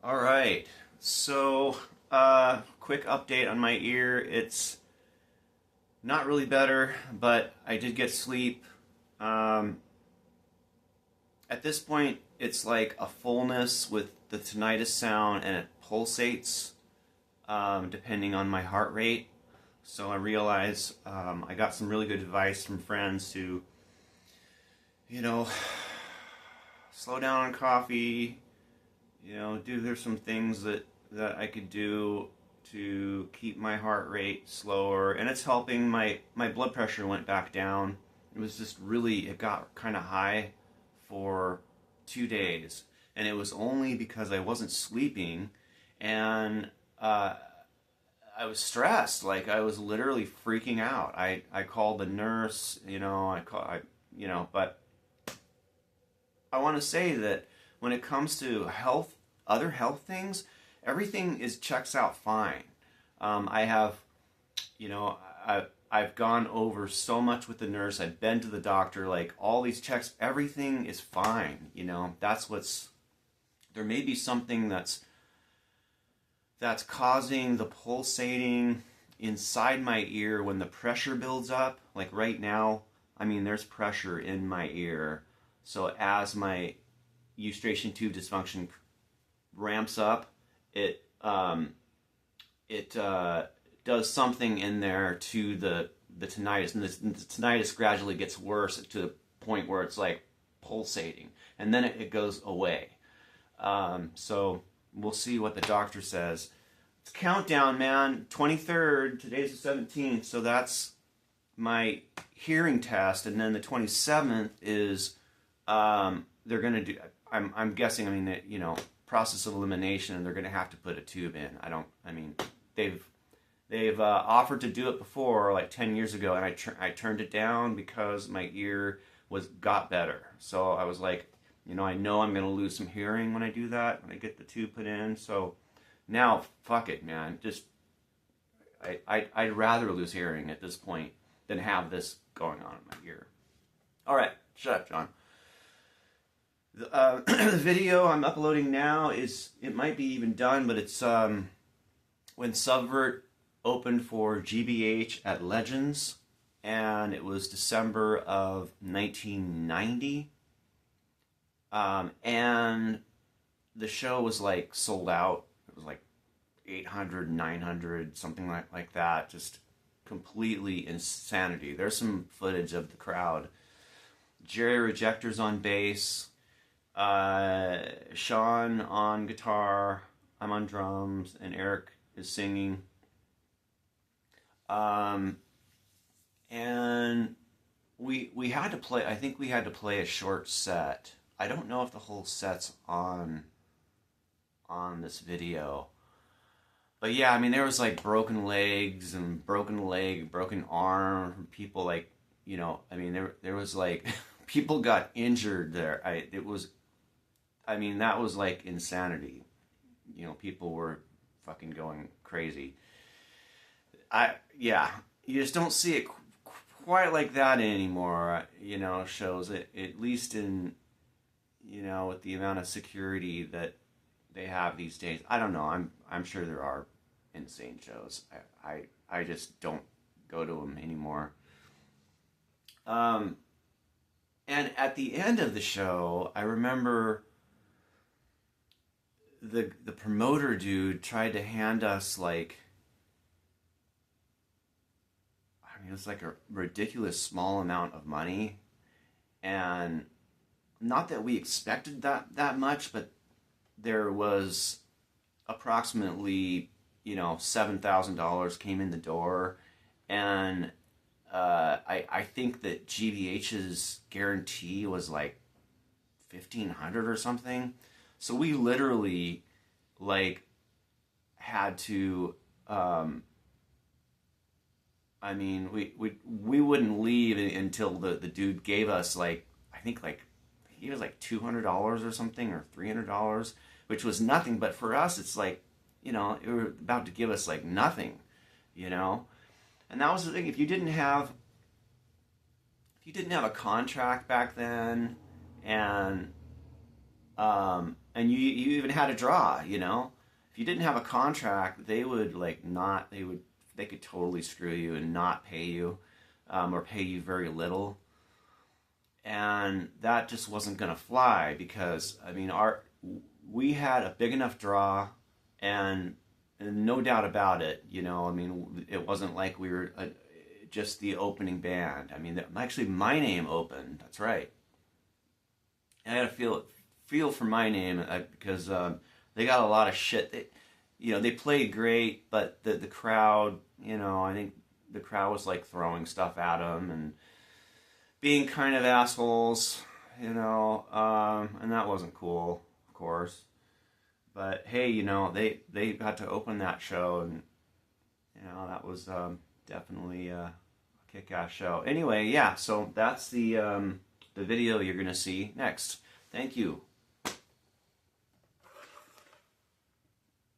All right. So, quick update on my ear. It's not really better, but I did get sleep. Um, at this point, it's like a fullness with the tinnitus sound, and it pulsates depending on my heart rate. So I realize I got some really good advice from friends to, you know, slow down on coffee. There's some things that I could do to keep my heart rate slower, and it's helping. My blood pressure went back down. It got kind of high for 2 days, and it was only because I wasn't sleeping, and I was stressed. Like, I was literally freaking out. I called the nurse, but I want to say that when it comes to other health things, everything is checks out fine. I have, you know, I've gone over so much with the nurse. I've been to the doctor, like all these checks, everything is fine. There may be something that's causing the pulsating inside my ear when the pressure builds up. Like right now, there's pressure in my ear. So as my eustachian tube dysfunction ramps up, it does something in there to the tinnitus, and the tinnitus gradually gets worse to the point where it's like pulsating, and then it goes away. So we'll see what the doctor says. It's countdown, man. 23rd. Today's the 17th, so that's my hearing test, and then the 27th is they're gonna do. I'm guessing. Process of elimination, and they're gonna have to put a tube in. They've offered to do it before, like 10 years ago, and I turned it down because my ear got better. So I was like, I know I'm gonna lose some hearing when I do that, when I get the tube put in. So now, fuck it, man. I'd rather lose hearing at this point than have this going on in my ear. All right, shut up, John. The video I'm uploading now it might be even done, but it's when Subvert opened for GBH at Legends, and it was December of 1990. And the show was like sold out. It was like 800, 900, something like that. Just completely insanity. There's some footage of the crowd. Jerry Rejector's on bass. Sean on guitar. I'm on drums, and Eric is singing. And we had to play. I think we had to play a short set. I don't know if the whole set's on this video. But yeah, there was like broken legs and broken leg, broken arm. People like, there was like, people got injured there. That was like insanity. People were fucking going crazy. You just don't see it quite like that anymore. Shows it, at least in, with the amount of security that they have these days. I don't know. I'm sure there are insane shows. I just don't go to them anymore. And at the end of the show, I remember the promoter dude tried to hand us like, it was like a ridiculous small amount of money, and not that we expected that much, but there was approximately, $7,000 came in the door, and I think that GBH's guarantee was like $1,500 or something. So we literally like had to. We wouldn't leave until the dude gave us like, I think like he was like $200 or something, or $300, which was nothing. But for us, it's like, they were about to give us like nothing, And that was the thing. If you didn't have a contract back then, and And you even had a draw, you know. If you didn't have a contract, they would like not, they could totally screw you and not pay you, or pay you very little. And that just wasn't going to fly because, I mean, we had a big enough draw, and no doubt about it, you know, I mean, it wasn't like we were just the opening band. I mean, actually, My Name opened. That's right. I had to feel for My Name because they got a lot of shit. They played great, but the crowd, you know, I think the crowd was like throwing stuff at them and being kind of assholes, you know, and that wasn't cool, of course. But hey, you know, they got to open that show, and you know that was definitely a kick-ass show. Anyway, yeah, so that's the video you're gonna see next. Thank you.